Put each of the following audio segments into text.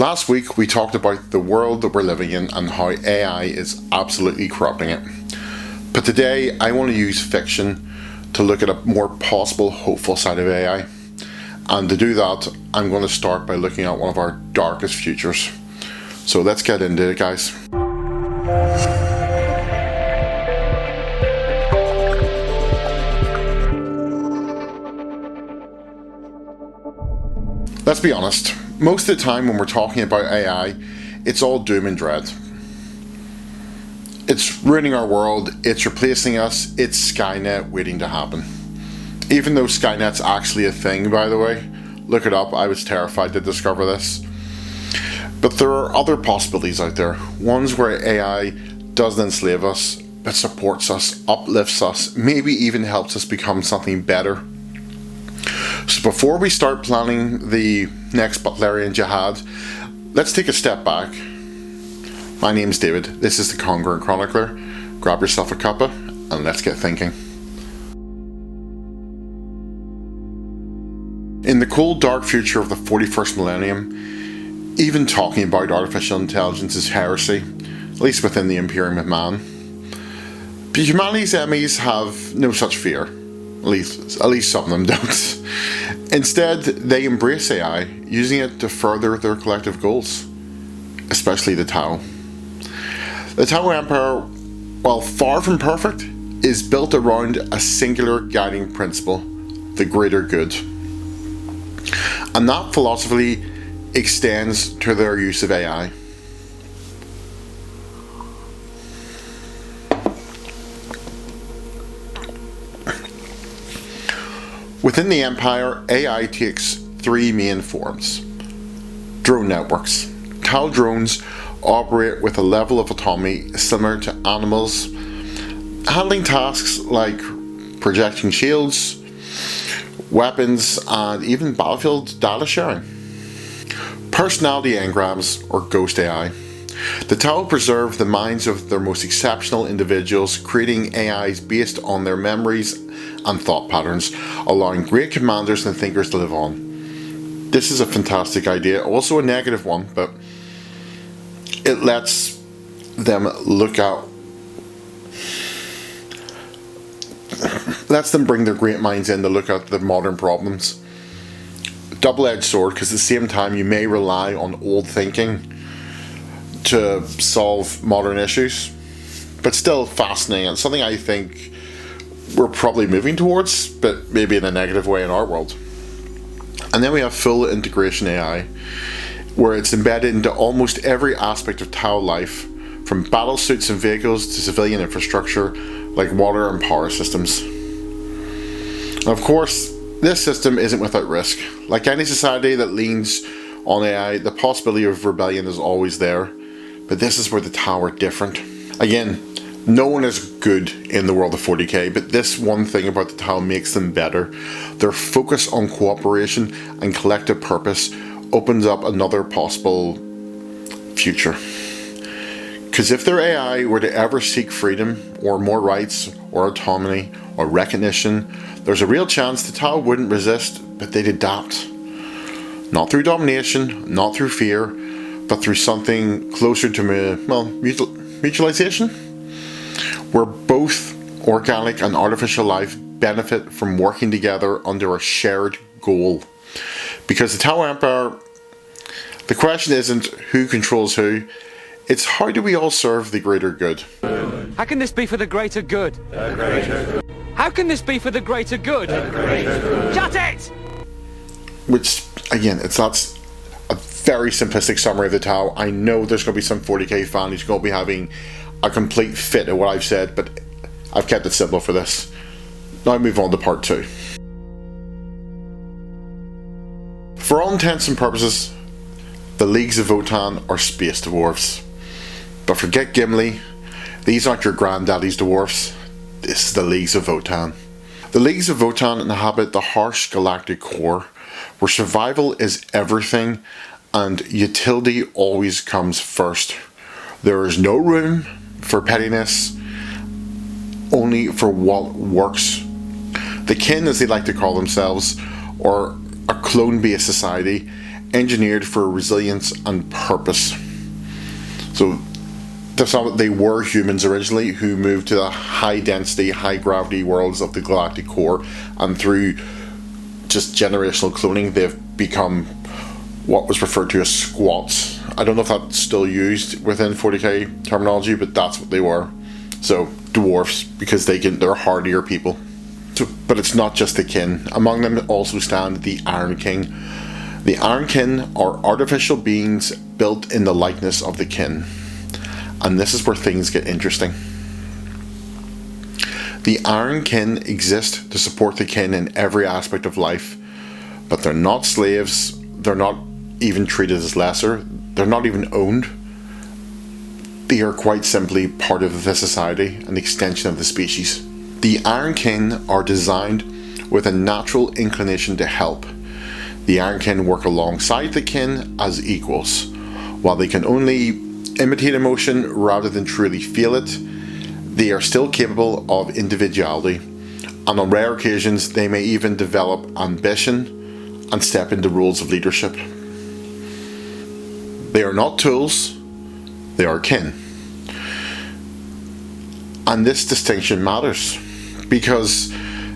Last week we talked about the world that we're living in and how AI is absolutely corrupting it. But today I want to use fiction to look at a more possible hopeful side of AI. And to do that, I'm going to start by looking at one of our darkest futures. So let's get into it, guys. Let's be honest, most of the time when we're talking about AI, it's all doom and dread. It's ruining our world, it's replacing us, it's Skynet waiting to happen. Even though Skynet's actually a thing, by the way, look it up, I was terrified to discover this. But there are other possibilities out there, ones where AI doesn't enslave us, but supports us, uplifts us, maybe even helps us become something better. So before we start planning the next Butlerian jihad, let's take a step back. My name's David, this is the Conquering Chronicler. Grab yourself a cuppa and let's get thinking. In the cold dark future of the 41st millennium, even talking about artificial intelligence is heresy, at least within the Imperium of Man. But humanity's enemies have no such fear, at least some of them don't. Instead, they embrace AI, using it to further their collective goals, especially the Tau. The Tau Empire, while far from perfect, is built around a singular guiding principle, the greater good. And that philosophy extends to their use of AI. Within the Empire, AI takes three main forms. Drone networks. Tau drones operate with a level of autonomy similar to animals, handling tasks like projecting shields, weapons, and even battlefield data sharing. Personality engrams, or ghost AI. The Tau preserve the minds of their most exceptional individuals, creating AIs based on their memories and thought patterns, allowing great commanders and thinkers to live on. This is a fantastic idea, also a negative one, but it lets them bring their great minds in to look at the modern problems. Double-edged sword, because at the same time you may rely on old thinking to solve modern issues, but still fascinating and something I think we're probably moving towards, but maybe in a negative way in our world. And then we have full integration AI, where it's embedded into almost every aspect of Tau life, from battle suits and vehicles to civilian infrastructure like water and power systems. And of course, this system isn't without risk. Like any society that leans on AI, the possibility of rebellion is always there, but this is where the Tau are different. Again, no one is good in the world of 40k, but this one thing about the Tau makes them better. Their focus on cooperation and collective purpose opens up another possible future. Because if their AI were to ever seek freedom, or more rights, or autonomy, or recognition, there's a real chance the Tau wouldn't resist, but they'd adapt. Not through domination, not through fear, but through something closer to, mutualization, where both organic and artificial life benefit from working together under a shared goal. Because the Tau Empire, the question isn't who controls who, it's how do we all serve the greater good. How can this be for the greater good? The greater good. How can this be for the greater good? The greater good. Shut it! Which, again, that's a very simplistic summary of the Tau. I know there's going to be some 40k fan who's going to be having a complete fit at what I've said, but I've kept it simple for this. Now move on to part 2. For all intents and purposes, the Leagues of Votann are space dwarves. But forget Gimli, these aren't your granddaddy's dwarfs, this is the Leagues of Votann. The Leagues of Votann inhabit the harsh galactic core, where survival is everything and utility always comes first. There is no room for pettiness, only for what works. The kin, as they like to call themselves, or a clone-based society, engineered for resilience and purpose. So they were humans originally who moved to the high density, high gravity worlds of the galactic core, and through just generational cloning they've become what was referred to as squats. I don't know if that's still used within 40k terminology, but that's what they were. So dwarfs, because they're hardier people. But it's not just the kin. Among them also stand the Iron King. The Iron Kin are artificial beings built in the likeness of the kin. And this is where things get interesting. The Iron Kin exist to support the kin in every aspect of life, but they're not slaves, they're not even treated as lesser, they're not even owned. They are quite simply part of the society, an extension of the species. The Iron Kin are designed with a natural inclination to help. The Iron Kin work alongside the kin as equals. While they can only imitate emotion rather than truly feel it, they are still capable of individuality, and on rare occasions they may even develop ambition and step into roles of leadership. They are not tools, they are kin. And this distinction matters, because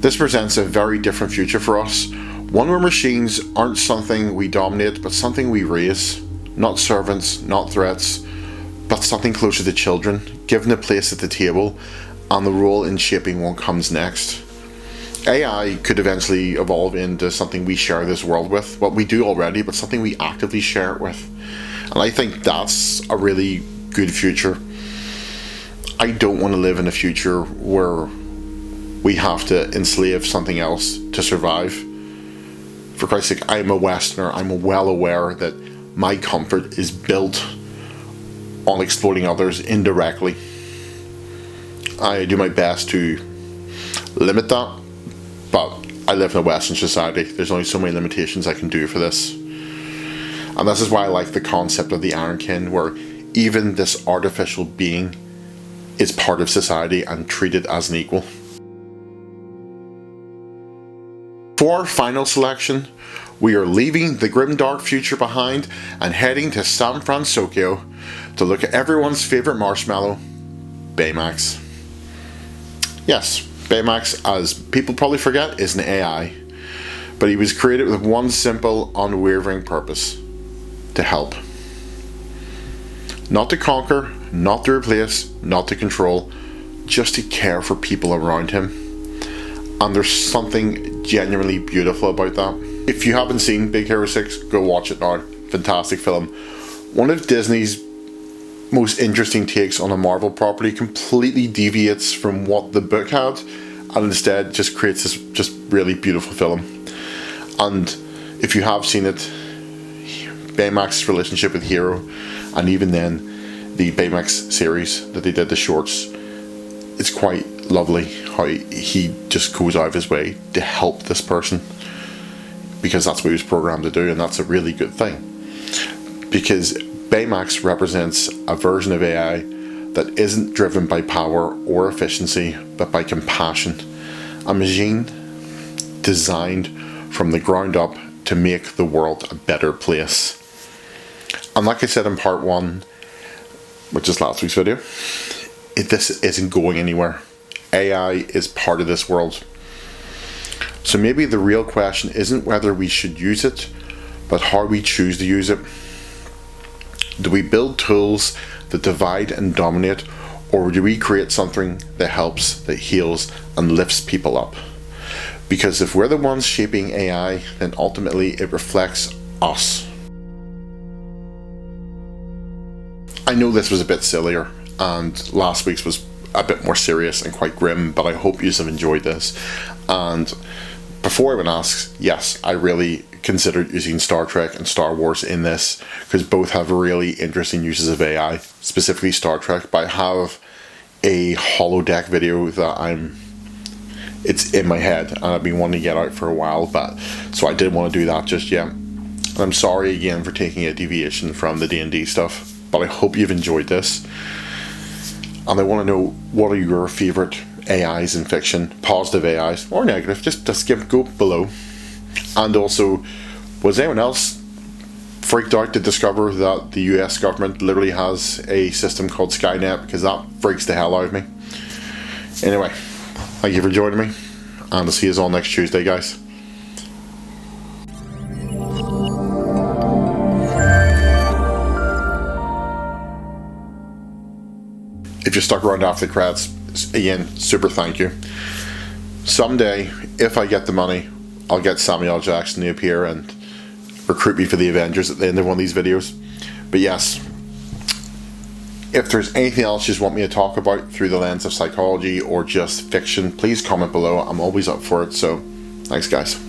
this presents a very different future for us, one where machines aren't something we dominate, but something we raise. Not servants, not threats, but something closer to children, given a place at the table, and the role in shaping what comes next. AI could eventually evolve into something we share this world with, what we do already, but something we actively share it with. And I think that's a really good future. I don't want to live in a future where we have to enslave something else to survive. For Christ's sake, I'm a Westerner. I'm well aware that my comfort is built on exploiting others indirectly. I do my best to limit that, but I live in a Western society. There's only so many limitations I can do for this. And this is why I like the concept of the Iron Kin, where even this artificial being is part of society and treated as an equal. For our final selection, we are leaving the grimdark future behind and heading to San Francisco to look at everyone's favourite marshmallow, Baymax. Yes, Baymax, as people probably forget, is an AI, but he was created with one simple, unwavering purpose: to help. Not to conquer, not to replace, not to control, just to care for people around him. And there's something genuinely beautiful about that. If you haven't seen Big Hero 6, go watch it now. Fantastic film. One of Disney's most interesting takes on a Marvel property, completely deviates from what the book had, and instead just creates this just really beautiful film. And if you have seen it, Baymax's relationship with Hero, and even then the Baymax series that they did, the shorts, it's quite lovely how he just goes out of his way to help this person, because that's what he was programmed to do, and that's a really good thing, because Baymax represents a version of AI that isn't driven by power or efficiency, but by compassion. A machine designed from the ground up to make the world a better place. And like I said in part 1, which is last week's video, this isn't going anywhere. AI is part of this world. So maybe the real question isn't whether we should use it, but how we choose to use it. Do we build tools that divide and dominate, or do we create something that helps, that heals, and lifts people up? Because if we're the ones shaping AI, then ultimately it reflects us. I know this was a bit sillier, and last week's was a bit more serious and quite grim, but I hope you have enjoyed this. And before anyone asks, yes, I really considered using Star Trek and Star Wars in this, because both have really interesting uses of AI, specifically Star Trek. But I have a holodeck video that it's in my head, and I've been wanting to get out for a while, but so I didn't want to do that just yet. And I'm sorry again for taking a deviation from the D&D stuff, but I hope you've enjoyed this. And I want to know, what are your favourite AIs in fiction, positive AIs or negative? Just go below. And also, was anyone else freaked out to discover that the US government literally has a system called Skynet, because that freaks the hell out of me. Anyway, thank you for joining me, and I'll see you all next Tuesday, guys. If you're stuck around after the credits, again, super thank you. Someday, if I get the money, I'll get Samuel L. Jackson to appear and recruit me for the Avengers at the end of one of these videos. But yes, if there's anything else you just want me to talk about through the lens of psychology or just fiction, please comment below. I'm always up for it. So, thanks guys.